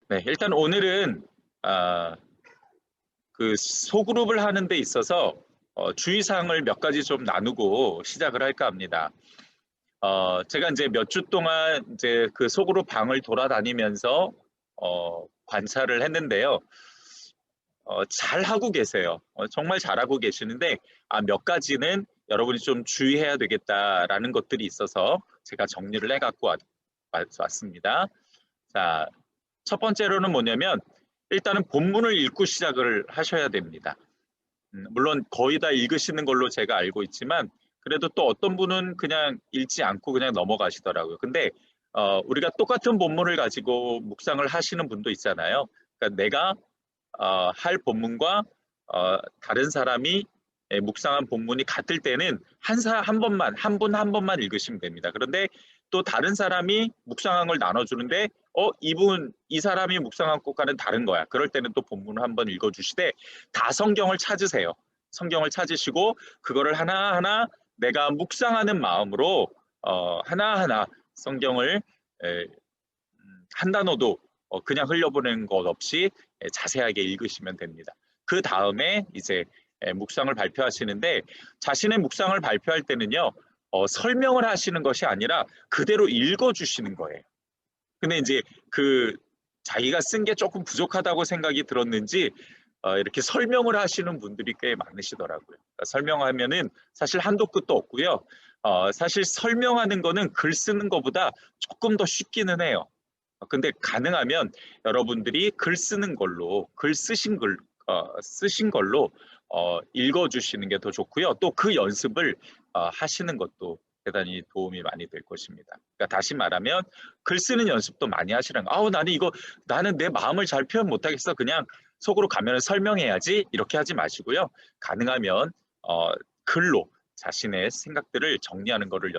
네, 일단 오늘은 아, 그 소그룹을 하는 데 있어서 주의사항을 몇 가지 좀 나누고 시작을 할까 합니다. 제가 이제 몇 주 동안 이제 그 소그룹 방을 돌아다니면서 관찰을 했는데요. 잘 하고 계세요. 정말 잘하고 계시는데 몇 가지는 여러분이 좀 주의해야 되겠다라는 것들이 있어서 제가 정리를 해갖고 왔습니다. 자, 첫 번째로는 뭐냐면 일단은 본문을 읽고 시작을 하셔야 됩니다. 물론 거의 다 읽으시는 걸로 제가 알고 있지만 그래도 또 어떤 분은 그냥 읽지 않고 그냥 넘어가시더라고요. 근데 우리가 똑같은 본문을 가지고 묵상을 하시는 분도 있잖아요. 그러니까 내가 할 본문과 다른 사람이 묵상한 본문이 같을 때는 한 번만, 한 분 한 번만 읽으시면 됩니다. 그런데 또 다른 사람이 묵상한 걸 나눠주는데, 이 사람이 묵상한 것과는 다른 거야. 그럴 때는 또 본문을 한 번 읽어주시되, 다 성경을 찾으세요. 성경을 찾으시고, 그거를 하나하나 내가 묵상하는 마음으로, 하나하나 성경을 한 단어도 그냥 흘려보내는 것 없이 자세하게 읽으시면 됩니다. 그 다음에 이제 묵상을 발표하시는데 자신의 묵상을 발표할 때는요, 설명을 하시는 것이 아니라 그대로 읽어주시는 거예요. 근데 이제 그 자기가 쓴 게 조금 부족하다고 생각이 들었는지 이렇게 설명을 하시는 분들이 꽤 많으시더라고요. 그러니까 설명하면은 사실 한도 끝도 없고요. 사실 설명하는 거는 글 쓰는 것보다 조금 더 쉽기는 해요. 근데 가능하면 여러분들이 글 쓰는 걸로 쓰신 걸로 읽어주시는 게 더 좋고요. 또 그 연습을 하시는 것도 대단히 도움이 많이 될 것입니다. 그러니까 다시 말하면 글 쓰는 연습도 많이 하시는 거. 나는 내 마음을 잘 표현 못하겠어. 그냥 속으로 가면 설명해야지. 이렇게 하지 마시고요. 가능하면 글로 자신의 생각들을 정리하는 것을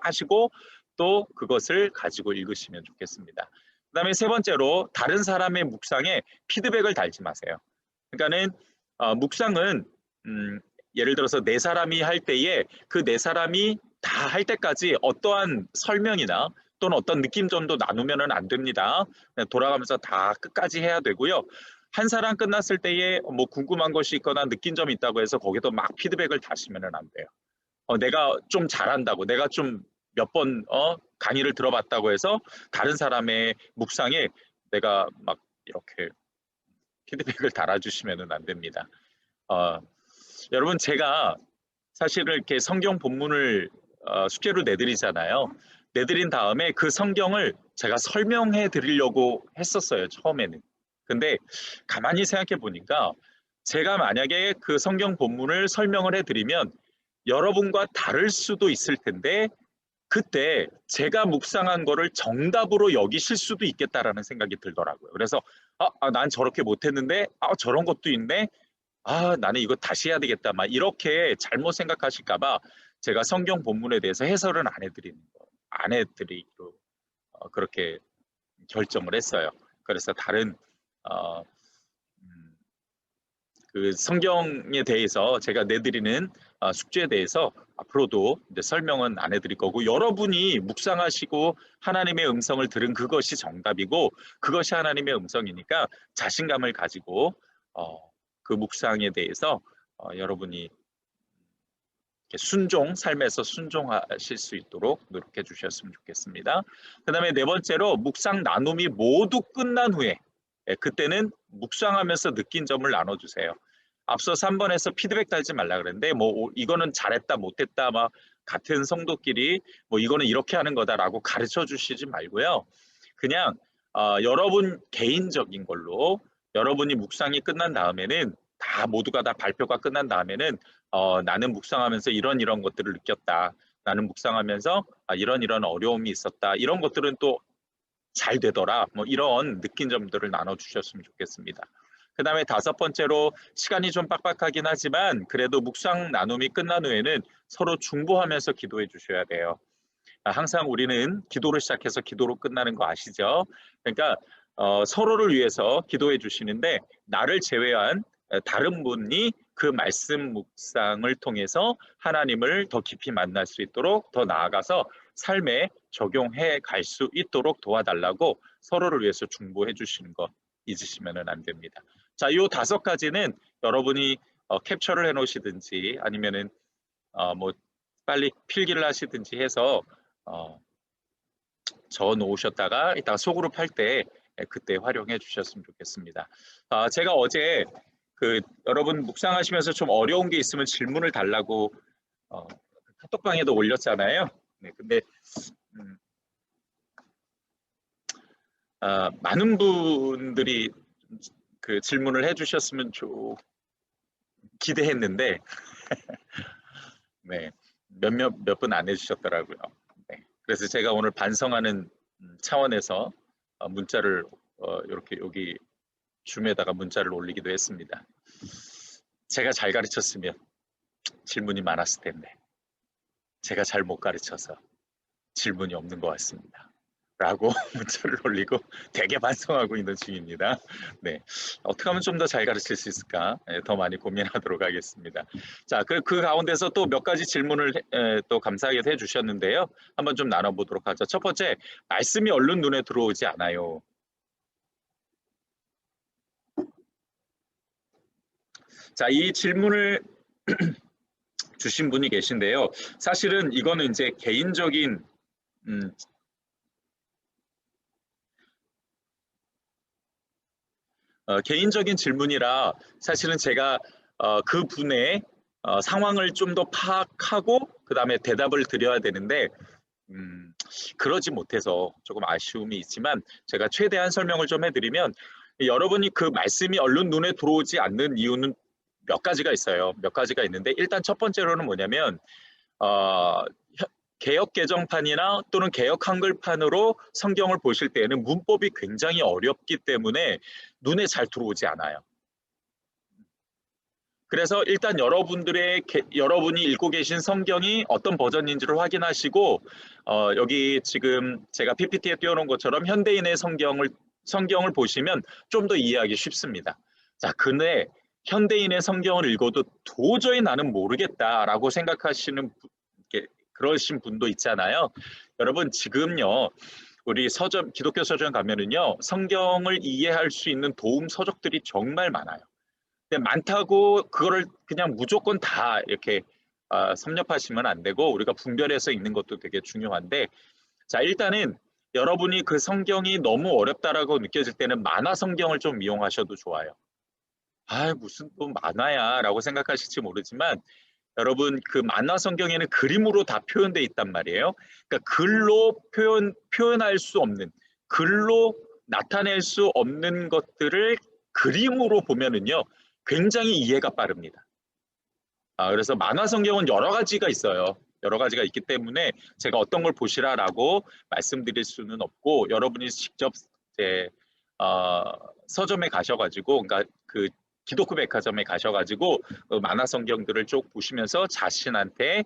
하시고 또 그것을 가지고 읽으시면 좋겠습니다. 그다음에 세 번째로 다른 사람의 묵상에 피드백을 달지 마세요. 그러니까는 묵상은 예를 들어서 네 사람이 할 때에 그 네 사람이 다 할 때까지 어떠한 설명이나 또는 어떤 느낌점도 나누면은 안 됩니다. 돌아가면서 다 끝까지 해야 되고요. 한 사람 끝났을 때에 뭐 궁금한 것이 있거나 느낀 점이 있다고 해서 거기도 막 피드백을 다시면은 안 돼요. 내가 좀 잘한다고, 내가 좀 몇 번 강의를 들어봤다고 해서 다른 사람의 묵상에 내가 막 이렇게 피드백을 달아주시면 안 됩니다. 어, 여러분 제가 사실은 이렇게 성경 본문을 숙제로 내드리잖아요. 내드린 다음에 그 성경을 제가 설명해 드리려고 했었어요, 처음에는. 근데 가만히 생각해 보니까 제가 만약에 그 성경 본문을 설명을 해드리면 여러분과 다를 수도 있을 텐데 그때 제가 묵상한 거를 정답으로 여기실 수도 있겠다라는 생각이 들더라고요. 그래서 난 저렇게 못했는데 저런 것도 있네. 나는 이거 다시 해야 되겠다. 막 이렇게 잘못 생각하실까 봐 제가 성경 본문에 대해서 해설은 안 해드리기로 그렇게 결정을 했어요. 그래서 다른 어, 음, 그 성경에 대해서 제가 내드리는 숙제에 대해서 앞으로도 이제 설명은 안 해드릴 거고 여러분이 묵상하시고 하나님의 음성을 들은 그것이 정답이고 그것이 하나님의 음성이니까 자신감을 가지고 어, 그 묵상에 대해서 여러분이 삶에서 순종하실 수 있도록 노력해 주셨으면 좋겠습니다. 그 다음에 네 번째로 묵상 나눔이 모두 끝난 후에 그때는 묵상하면서 느낀 점을 나눠주세요. 앞서 3번에서 피드백 달지 말라 그랬는데 뭐 이거는 잘했다 못했다 막 같은 성도끼리 뭐 이거는 이렇게 하는 거다라고 가르쳐 주시지 말고요. 그냥 여러분 개인적인 걸로 여러분이 묵상이 끝난 다음에는 모두가 다 발표가 끝난 다음에는 나는 묵상하면서 이런 것들을 느꼈다. 나는 묵상하면서 이런 어려움이 있었다. 이런 것들은 또 잘 되더라. 뭐 이런 느낀 점들을 나눠주셨으면 좋겠습니다. 그 다음에 다섯 번째로 시간이 좀 빡빡하긴 하지만 그래도 묵상 나눔이 끝난 후에는 서로 중보하면서 기도해 주셔야 돼요. 항상 우리는 기도로 시작해서 기도로 끝나는 거 아시죠? 그러니까 서로를 위해서 기도해 주시는데 나를 제외한 다른 분이 그 말씀 묵상을 통해서 하나님을 더 깊이 만날 수 있도록 더 나아가서 삶의 적용해 갈 수 있도록 도와달라고 서로를 위해서 중보해 주시는 거 잊으시면 안 됩니다. 자, 요 5가지는 여러분이 캡처를 해 놓으시든지 아니면은 뭐 빨리 필기를 하시든지 해서 적어 놓으셨다가 이따가 소그룹 할 때 그때 활용해 주셨으면 좋겠습니다. 제가 어제 여러분 묵상하시면서 좀 어려운 게 있으면 질문을 달라고 카톡방에도 올렸잖아요. 네, 근데 많은 분들이 그 질문을 해주셨으면 기대했는데 네, 몇 분 안 해주셨더라고요. 네, 그래서 제가 오늘 반성하는 차원에서 문자를 이렇게 여기 줌에다가 문자를 올리기도 했습니다. 제가 잘 가르쳤으면 질문이 많았을 텐데 제가 잘 못 가르쳐서 질문이 없는 것 같습니다. 라고 문자를 올리고 되게 반성하고 있는 중입니다. 네, 어떻게 하면 좀 더 잘 가르칠 수 있을까? 네, 더 많이 고민하도록 하겠습니다. 자, 그 가운데서 또 몇 가지 질문을 또 감사하게 해주셨는데요. 한번 좀 나눠보도록 하죠. 첫 번째, 말씀이 얼른 눈에 들어오지 않아요. 자, 이 질문을 주신 분이 계신데요. 사실은 이거는 이제 개인적인 개인적인 질문이라 사실은 제가 그 분의 상황을 좀 더 파악하고 그 다음에 대답을 드려야 되는데 그러지 못해서 조금 아쉬움이 있지만 제가 최대한 설명을 좀 해드리면 여러분이 그 말씀이 얼른 눈에 들어오지 않는 이유는 몇 가지가 있어요. 몇 가지가 있는데 일단 첫 번째로는 뭐냐면 개역 개정판이나 또는 개역 한글판으로 성경을 보실 때에는 문법이 굉장히 어렵기 때문에 눈에 잘 들어오지 않아요. 그래서 일단 여러분이 읽고 계신 성경이 어떤 버전인지를 확인하시고 여기 지금 제가 PPT에 띄워놓은 것처럼 현대인의 성경을 보시면 좀 더 이해하기 쉽습니다. 자, 근데 현대인의 성경을 읽어도 도저히 나는 모르겠다라고 생각하시는 그러신 분도 있잖아요. 여러분 지금요. 우리 기독교 서점 가면은요. 성경을 이해할 수 있는 도움 서적들이 정말 많아요. 근데 많다고 그거를 그냥 무조건 다 이렇게 섭렵하시면 안 되고 우리가 분별해서 읽는 것도 되게 중요한데 자 일단은 여러분이 그 성경이 너무 어렵다라고 느껴질 때는 만화 성경을 좀 이용하셔도 좋아요. 무슨 또 만화야 라고 생각하실지 모르지만 여러분 그 만화 성경에는 그림으로 다 표현되어 있단 말이에요. 그러니까 글로 표현할 수 없는 글로 나타낼 수 없는 것들을 그림으로 보면은요 굉장히 이해가 빠릅니다. 그래서 만화 성경은 여러 가지가 있어요. 여러 가지가 있기 때문에 제가 어떤 걸 보시라라고 말씀드릴 수는 없고 여러분이 직접 서점에 가셔가지고 그러니까 그 기독교 백화점에 가셔가지고 만화 성경들을 쭉 보시면서 자신한테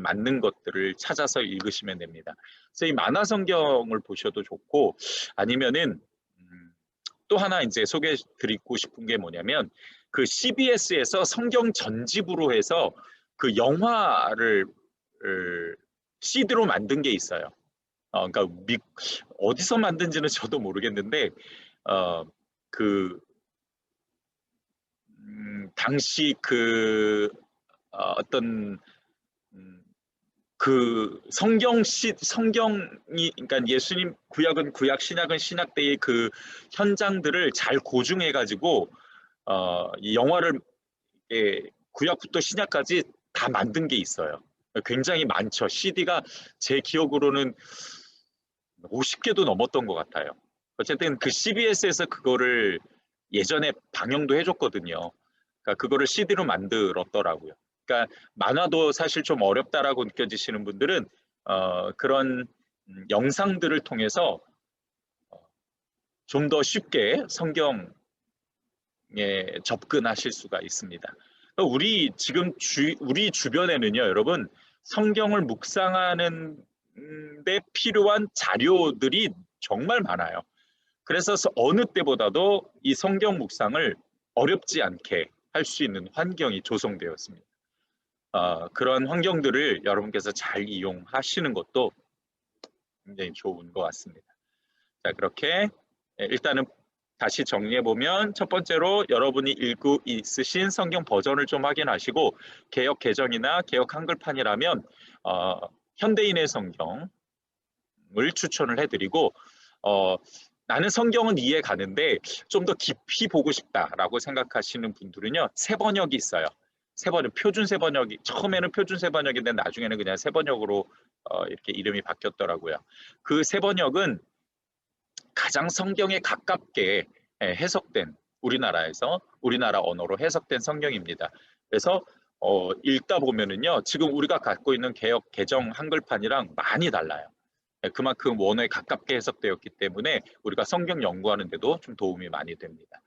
맞는 것들을 찾아서 읽으시면 됩니다. 그래서 이 만화 성경을 보셔도 좋고 아니면은 또 하나 이제 소개해 드리고 싶은 게 뭐냐면 그 CBS에서 성경 전집으로 해서 그 영화를 CD로 만든 게 있어요. 그러니까 어디서 만든지는 저도 모르겠는데 그 당시 어떤 그 성경이 그러니까 예수님 구약은 구약 신약은 신약 때의 그 현장들을 잘 고증해 가지고 이 영화를 구약부터 신약까지 다 만든 게 있어요. 굉장히 많죠. CD가 제 기억으로는 50개도 넘었던 것 같아요. 어쨌든 그 CBS에서 그거를 예전에 방영도 해줬거든요. 그러니까 그거를 CD로 만들었더라고요. 그러니까 만화도 사실 좀 어렵다라고 느껴지시는 분들은 그런 영상들을 통해서 좀 더 쉽게 성경에 접근하실 수가 있습니다. 우리 지금 우리 주변에는요, 여러분 성경을 묵상하는 데 필요한 자료들이 정말 많아요. 그래서 어느 때보다도 이 성경 묵상을 어렵지 않게 할 수 있는 환경이 조성되었습니다. 그런 환경들을 여러분께서 잘 이용하시는 것도 굉장히 좋은 것 같습니다. 자, 그렇게 일단은 다시 정리해 보면 첫 번째로 여러분이 읽고 있으신 성경 버전을 좀 확인하시고 개역 개정이나 개역 한글판이라면 현대인의 성경을 추천을 해드리고 나는 성경은 이해 가는데 좀 더 깊이 보고 싶다라고 생각하시는 분들은요, 새 번역이 있어요. 새 번역, 표준 새 번역이 처음에는 표준 새 번역인데 나중에는 그냥 새 번역으로 이렇게 이름이 바뀌었더라고요. 그 새 번역은 가장 성경에 가깝게 해석된 우리나라에서 우리나라 언어로 해석된 성경입니다. 그래서 읽다 보면은요, 지금 우리가 갖고 있는 개역 개정 한글판이랑 많이 달라요. 그만큼 원어에 가깝게 해석되었기 때문에 우리가 성경 연구하는데도 좀 도움이 많이 됩니다.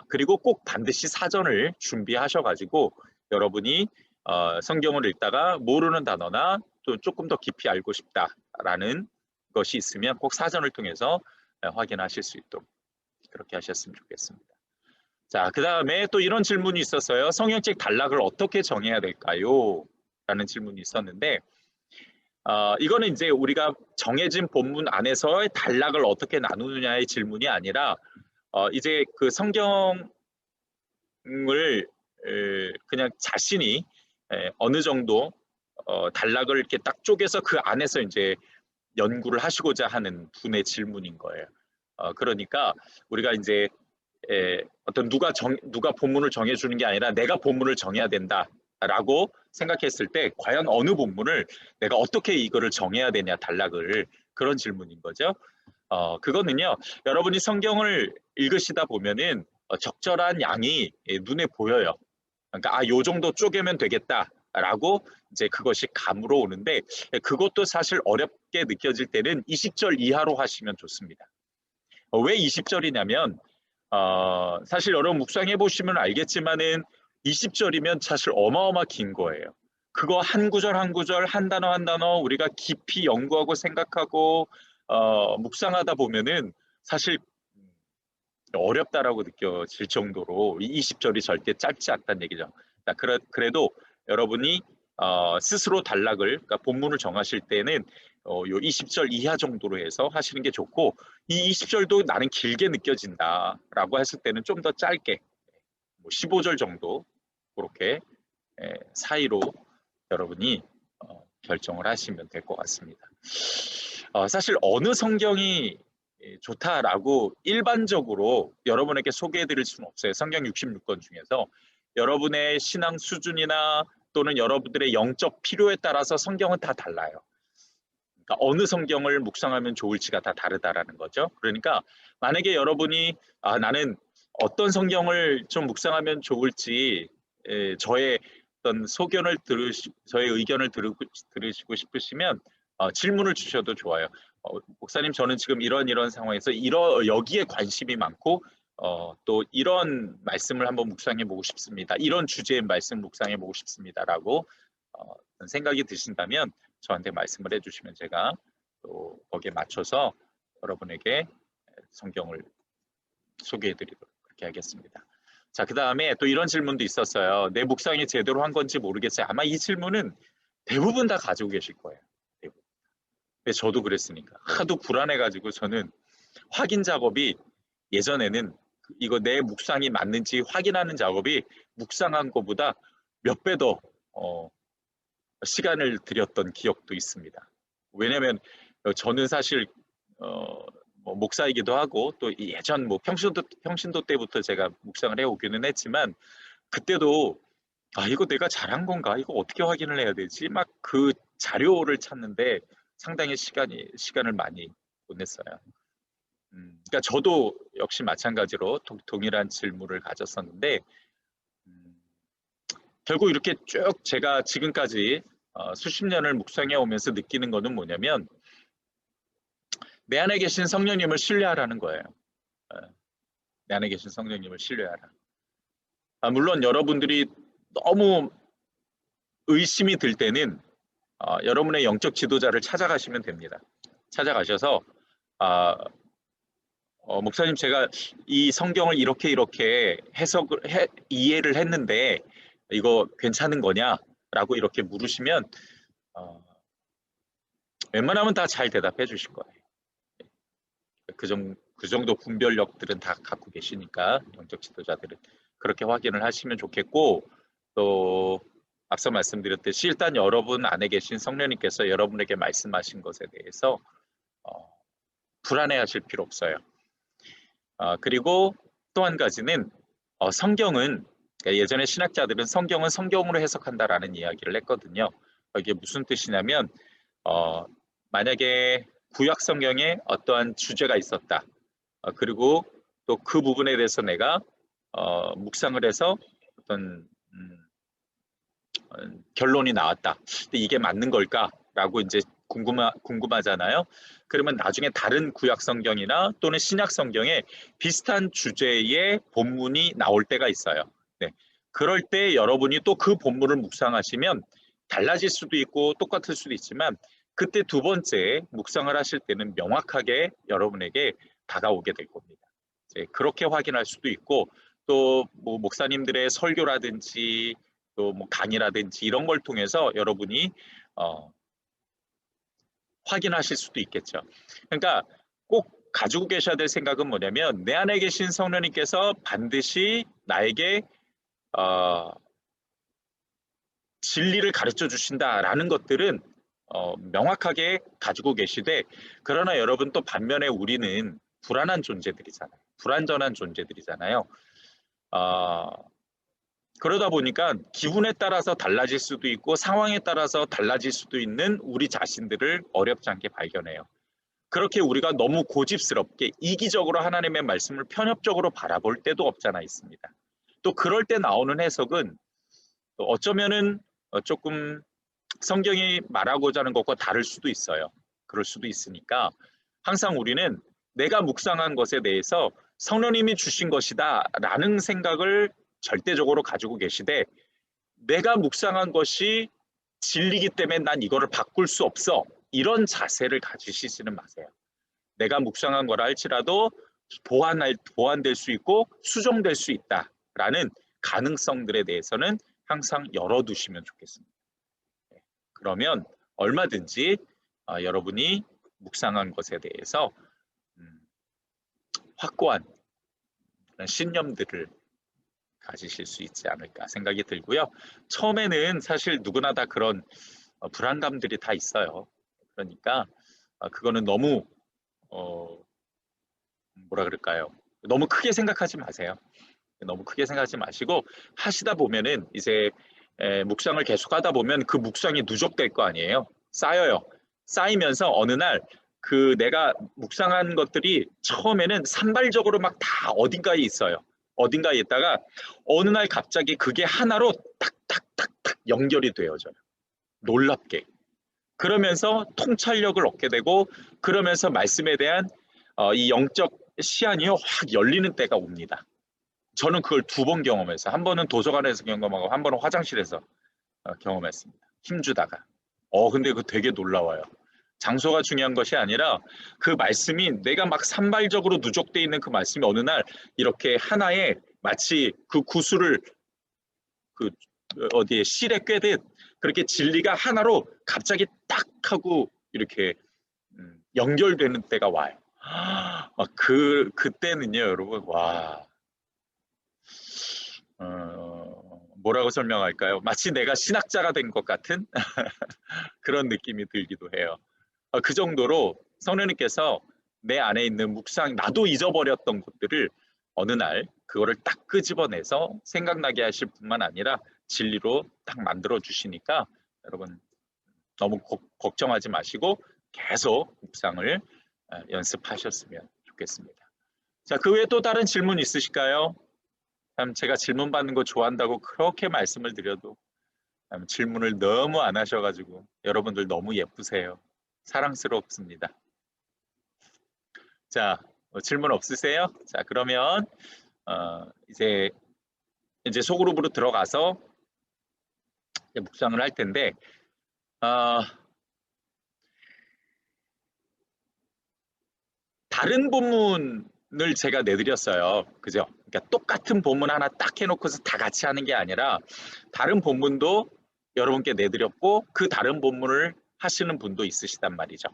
그리고 꼭 반드시 사전을 준비하셔가지고 여러분이 성경을 읽다가 모르는 단어나 또 조금 더 깊이 알고 싶다라는 것이 있으면 꼭 사전을 통해서 확인하실 수 있도록 그렇게 하셨으면 좋겠습니다. 자, 그 다음에 또 이런 질문이 있었어요. 성경책 단락을 어떻게 정해야 될까요? 라는 질문이 있었는데 이거는 이제 우리가 정해진 본문 안에서의 단락을 어떻게 나누느냐의 질문이 아니라 이제 그 성경을 그냥 자신이 어느 정도 단락을 이렇게 딱 쪼개서 그 안에서 이제 연구를 하시고자 하는 분의 질문인 거예요. 그러니까 우리가 이제 어떤 누가 본문을 정해주는 게 아니라 내가 본문을 정해야 된다라고 생각했을 때 과연 어느 본문을 내가 어떻게 이거를 정해야 되냐 단락을 그런 질문인 거죠. 그거는요, 여러분이 성경을 읽으시다 보면은 적절한 양이 눈에 보여요. 그러니까 요 정도 쪼개면 되겠다라고 이제 그것이 감으로 오는데 그것도 사실 어렵게 느껴질 때는 20절 이하로 하시면 좋습니다. 왜 20절이냐면 사실 여러분 묵상해 보시면 알겠지만은 20절이면 사실 어마어마 긴 거예요. 그거 한 구절 한 구절 한 단어 한 단어 우리가 깊이 연구하고 생각하고 묵상하다 보면은 사실 어렵다라고 느껴질 정도로 20절이 절대 짧지 않다는 얘기죠. 그래도 여러분이 스스로 단락을 그러니까 본문을 정하실 때는 요 20절 이하 정도로 해서 하시는 게 좋고 이 20절도 나는 길게 느껴진다라고 했을 때는 좀 더 짧게 뭐 15절 정도 그렇게 사이로 여러분이 결정을 하시면 될 것 같습니다. 사실 어느 성경이 좋다라고 일반적으로 여러분에게 소개해 드릴 수는 없어요. 성경 66권 중에서 여러분의 신앙 수준이나 또는 여러분들의 영적 필요에 따라서 성경은 다 달라요. 그러니까 어느 성경을 묵상하면 좋을지가 다 다르다라는 거죠. 그러니까 만약에 여러분이 나는 어떤 성경을 좀 묵상하면 좋을지 저의 어떤 소견을 저의 의견을 들으시고 싶으시면 질문을 주셔도 좋아요. 목사님, 저는 지금 이런 상황에서 여기에 관심이 많고 또 이런 말씀을 한번 묵상해 보고 싶습니다. 이런 주제의 말씀 묵상해 보고 싶습니다라고 생각이 드신다면 저한테 말씀을 해주시면 제가 또 거기에 맞춰서 여러분에게 성경을 소개해 드리도록 그렇게 하겠습니다. 자, 그 다음에 또 이런 질문도 있었어요. 내 묵상이 제대로 한 건지 모르겠어요. 아마 이 질문은 대부분 다 가지고 계실 거예요. 대부분. 근데 저도 그랬으니까. 하도 불안해가지고 저는 확인 작업이 예전에는 이거 내 묵상이 맞는지 확인하는 작업이 묵상한 것보다 몇 배 더 시간을 들였던 기억도 있습니다. 왜냐하면 저는 사실 뭐 목사이기도 하고 또 예전 뭐 평신도 때부터 제가 묵상을 해오기는 했지만 그때도 이거 내가 잘한 건가? 이거 어떻게 확인을 해야 되지? 막 그 자료를 찾는데 상당히 시간을 많이 보냈어요. 그러니까 저도 역시 마찬가지로 동일한 질문을 가졌었는데 결국 이렇게 쭉 제가 지금까지 수십 년을 묵상해 오면서 느끼는 거는 뭐냐면 내 안에 계신 성령님을 신뢰하라는 거예요. 내 안에 계신 성령님을 신뢰하라. 물론 여러분들이 너무 의심이 들 때는 여러분의 영적 지도자를 찾아가시면 됩니다. 찾아가셔서 목사님, 제가 이 성경을 이렇게 이해를 했는데 이거 괜찮은 거냐? 라고 이렇게 물으시면 웬만하면 다 잘 대답해 주실 거예요. 그 정도 분별력들은 다 갖고 계시니까 영적 지도자들은 그렇게 확인을 하시면 좋겠고, 또 앞서 말씀드렸듯이 일단 여러분 안에 계신 성령님께서 여러분에게 말씀하신 것에 대해서 불안해하실 필요 없어요. 그리고 또 한 가지는 성경은, 그러니까 예전에 신학자들은 성경은 성경으로 해석한다라는 이야기를 했거든요. 이게 무슨 뜻이냐면 만약에 구약 성경에 어떠한 주제가 있었다. 그리고 또 그 부분에 대해서 내가 묵상을 해서 어떤 결론이 나왔다. 근데 이게 맞는 걸까라고 이제 궁금하잖아요. 그러면 나중에 다른 구약 성경이나 또는 신약 성경에 비슷한 주제의 본문이 나올 때가 있어요. 네. 그럴 때 여러분이 또 그 본문을 묵상하시면 달라질 수도 있고 똑같을 수도 있지만, 그때 두 번째 묵상을 하실 때는 명확하게 여러분에게 다가오게 될 겁니다. 이제 그렇게 확인할 수도 있고, 또 뭐 목사님들의 설교라든지 또 뭐 강의라든지 이런 걸 통해서 여러분이 확인하실 수도 있겠죠. 그러니까 꼭 가지고 계셔야 될 생각은 뭐냐면, 내 안에 계신 성령님께서 반드시 나에게 진리를 가르쳐 주신다라는 것들은 명확하게 가지고 계시되, 그러나 여러분 또 반면에 우리는 불안한 존재들이잖아요. 불완전한 존재들이잖아요. 그러다 보니까 기분에 따라서 달라질 수도 있고 상황에 따라서 달라질 수도 있는 우리 자신들을 어렵지 않게 발견해요. 그렇게 우리가 너무 고집스럽게 이기적으로 하나님의 말씀을 편협적으로 바라볼 때도 없잖아 있습니다. 또 그럴 때 나오는 해석은 어쩌면은 조금 성경이 말하고자 하는 것과 다를 수도 있어요. 그럴 수도 있으니까 항상 우리는 내가 묵상한 것에 대해서 성령님이 주신 것이다 라는 생각을 절대적으로 가지고 계시되, 내가 묵상한 것이 진리기 때문에 난 이거를 바꿀 수 없어, 이런 자세를 가지시지는 마세요. 내가 묵상한 거라 할지라도 보완될 수 있고 수정될 수 있다라는 가능성들에 대해서는 항상 열어두시면 좋겠습니다. 그러면 얼마든지 여러분이 묵상한 것에 대해서 확고한 신념들을 가지실 수 있지 않을까 생각이 들고요. 처음에는 사실 누구나 다 그런 불안감들이 다 있어요. 그러니까 그거는 너무 뭐라 그럴까요? 너무 크게 생각하지 마세요. 너무 크게 생각하지 마시고 하시다 보면은 이제 묵상을 계속하다 보면 그 묵상이 누적될 거 아니에요. 쌓여요. 쌓이면서 어느 날 그 내가 묵상한 것들이 처음에는 산발적으로 막 다 어딘가에 있어요. 어딘가에 있다가 어느 날 갑자기 그게 하나로 탁탁탁탁 연결이 되어져요. 놀랍게. 그러면서 통찰력을 얻게 되고, 그러면서 말씀에 대한 이 영적 시야니요 확 열리는 때가 옵니다. 저는 그걸 두 번 경험해서, 한 번은 도서관에서 경험하고 한 번은 화장실에서 경험했습니다. 힘주다가. 근데 그거 되게 놀라워요. 장소가 중요한 것이 아니라 그 말씀이 내가 막 산발적으로 누적돼 있는 그 말씀이 어느 날 이렇게 하나의 마치 그 구슬을 그 어디에 실에 꿰듯 그렇게 진리가 하나로 갑자기 딱 하고 이렇게 연결되는 때가 와요. 그때는요, 여러분, 와, 뭐라고 설명할까요? 마치 내가 신학자가 된 것 같은 그런 느낌이 들기도 해요. 그 정도로 성령님께서 내 안에 있는 묵상, 나도 잊어버렸던 것들을 어느 날 그거를 딱 끄집어내서 생각나게 하실 뿐만 아니라 진리로 딱 만들어 주시니까 여러분 너무 걱정하지 마시고 계속 묵상을 연습하셨으면 좋겠습니다. 자, 그 외에 또 다른 질문 있으실까요? 참 제가 질문 받는 거 좋아한다고 그렇게 말씀을 드려도 질문을 너무 안 하셔가지고 여러분들 너무 예쁘세요. 사랑스럽습니다. 자, 질문 없으세요? 자, 그러면 이제 소그룹으로 들어가서 묵상을 할 텐데, 다른 본문을 제가 내드렸어요. 그죠? 그러니까 똑같은 본문 하나 딱 해놓고서 다 같이 하는 게 아니라 다른 본문도 여러분께 내드렸고, 그 다른 본문을 하시는 분도 있으시단 말이죠.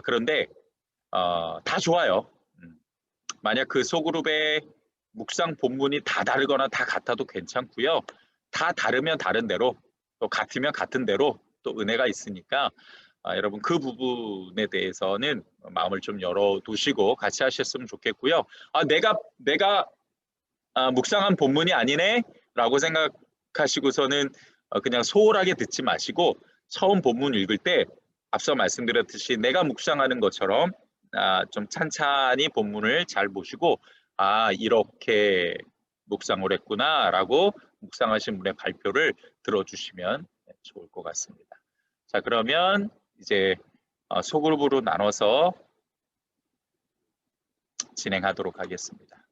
그런데 다 좋아요. 만약 그 소그룹의 묵상 본문이 다 다르거나 다 같아도 괜찮고요. 다 다르면 다른 대로, 또 같으면 같은 대로 또 은혜가 있으니까 여러분 그 부분에 대해서는 마음을 좀 열어두시고 같이 하셨으면 좋겠고요. 내가 묵상한 본문이 아니네 라고 생각하시고서는 그냥 소홀하게 듣지 마시고 처음 본문 읽을 때 앞서 말씀드렸듯이 내가 묵상하는 것처럼 좀 찬찬히 본문을 잘 보시고 이렇게 묵상을 했구나 라고 묵상하신 분의 발표를 들어주시면 좋을 것 같습니다. 자, 그러면 이제 소그룹으로 나눠서 진행하도록 하겠습니다.